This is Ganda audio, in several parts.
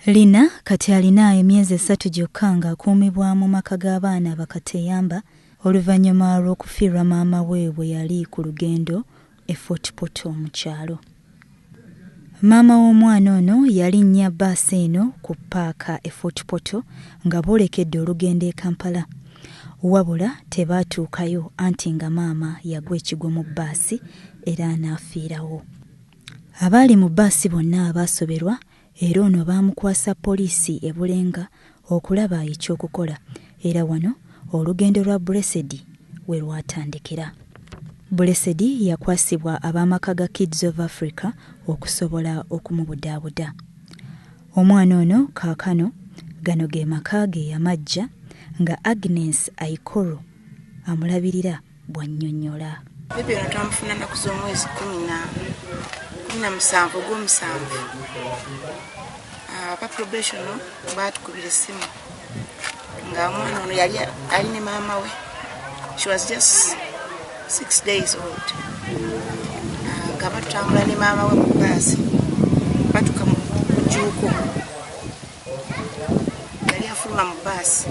Lina kati alina emyezi 3 gyokka ng'akuumibwa mu maka g'abaana bakateyamba oluvannyuma lw'okufiirwa maama we bwe yali ku lugendo e Fort Portal mu kyalo. Maama w'omwana ono yalinnya bbaasi eno ku paaka e Fort Portal nga boolekedde olugendo e Kampala. Wabula tebaatuukayo anti nga maama yagwa ekigwo mu bbaasi era n'afiirawo. Abaali mu bbaasi bonna abaasoberwa era ono baamukwasa poliisi e Bulenga okulaba ekyokukola era wano olugendo lwa Blessed we lwatandikira. Blessed yakwasibwa ab'amaka ga Kids of Africa okusobola okumubudaabuda. Omwana ono kaakano gano ge maka ge yamajja nga Agnes Aikoro amulabirira bw'annyonnyola. Bibi ono twamufuna nnaku z'omwezi 17 gw'omusanvu. Pa probation baatukubira essimu nga omwana ono yali ali ne maama we. She was just 6 days old. Nga batutambula ne maama we mu bbaasi batuka mu Jjuuko. Yali afuluma mu bbaasi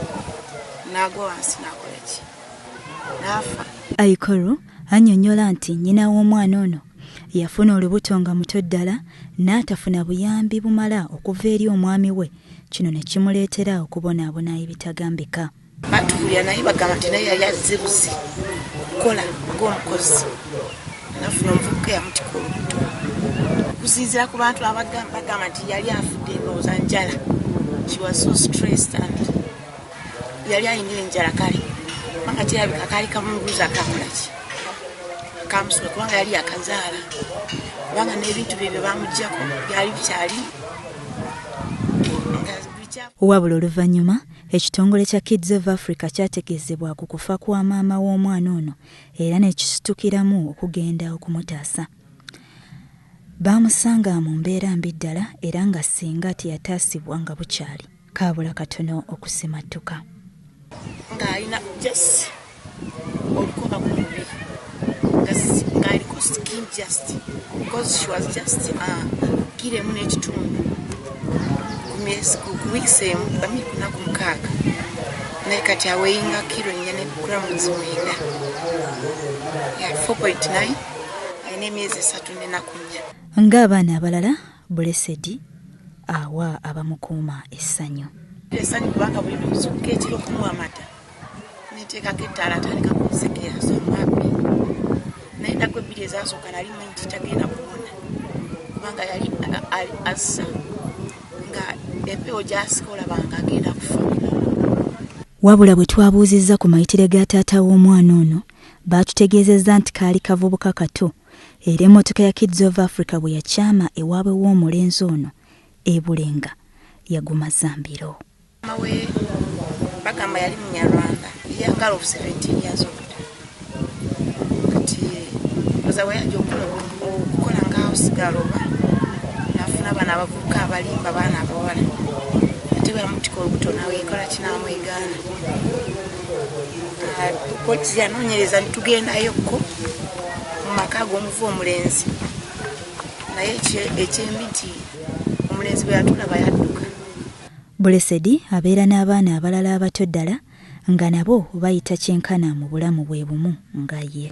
n'agwa wansi n'akola ki? N'afa. Aikoro annyonnyola nti nnyina w'omwana ono yafuna olubuto nga muto ddala n'atafuna buyambi bumala okuva eri omwami we, kino ne kimuleetera okubonaabona ebitagambika. Batuulira naye bagamba nti naye yali azze buzi kukola ng'omukozi. Nafuna omuvubuka eyamutika olubuto. Kusinziira ku bantu bagamba nti yali afudde ndowooza njala. She was so stressed and yali ayinira enjala kale. Kubanga kirabika kaali kamuluguza akakola ki? Kamusula kubanga yali akazaala. Kubanga n'ebintu bye bye bamuggyako byali bikyali. Wabula oluvannyuma ekitongole kya Kids of Africa kyategeezebwa ku kufa kwa maama w'omwana ono era ne kisitukiramu okugenda okumutaasa. Baamusanga mu mbeera mbi ddala era nga singa teyataasibwa nga bukyali kaabula katono okusimattuka. Ng'alina just olukoba ku mubiri ng'aliko skin just because she was just kiremu n'ekitundu ku weeks emu bami kunaku 6 naye kati aweyinga kilo 4 grams mwenda 4.9 alina emyezi 3 n'ennaku 4. Ng'abaana abalala Blessed awa abamukuuma essanyu. Essanyu kubanga buli luzuuka ekiro okumuwa amata neteekako ettaala atandika kumusekera somwapi naye ennaku 2 ezasooka nali manyi nti tagenda kuwona kubanga yali assa nga empewo gy'asika olabanga agenda kufa. Wabula bwe twabuuzizza ku mayitire ga taata w'omwana ono baatutegeezezza nti kaali kavubuka kato era emmotoka ya Kids of Africa bwe yakyama ewaabwe w'omulenzi ono e Bulenga yaguma Zambiro. Maama we bagamba yali Munyarwanda young of 17 years old. Kati oza we yajja okukola nga hosigalo nafuna bana abavubuka abalimba baana abawala ate bamutika olubuto nawe yekola kinamwegaana. Polisi yanoonyereza nitugendayokko mu maka g'omuvu omulenzi naye ekyembi nti omulenzi bwe yatulaba yadduka. Blessed abeera n'abaana abalala abato ddala nga nabo bayita kyenkana mu bulamu bwe bumu nga ye.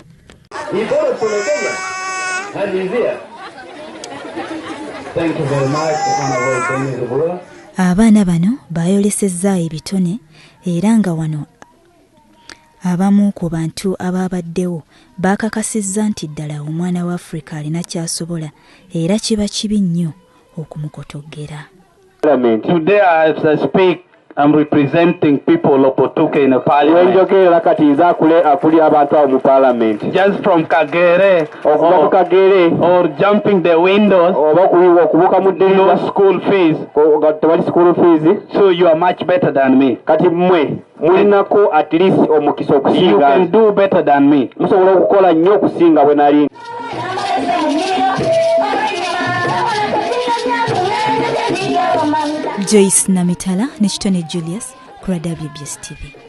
Abaana bano baayolesezza ebitone era nga wano abamu ku bantu abaabaddewo baakakasizza nti ddala omwana wa Africa alina kyasobola era kiba kibi nnyo okumukotoggera. Today as I speak, I'm representing people of Otuke in a parliament. Just from Kagere or jumping the windows, no school fees. So you are much better than me. You can do better than me. Joyce Namitala ne Kitone Julius ku WBS TV.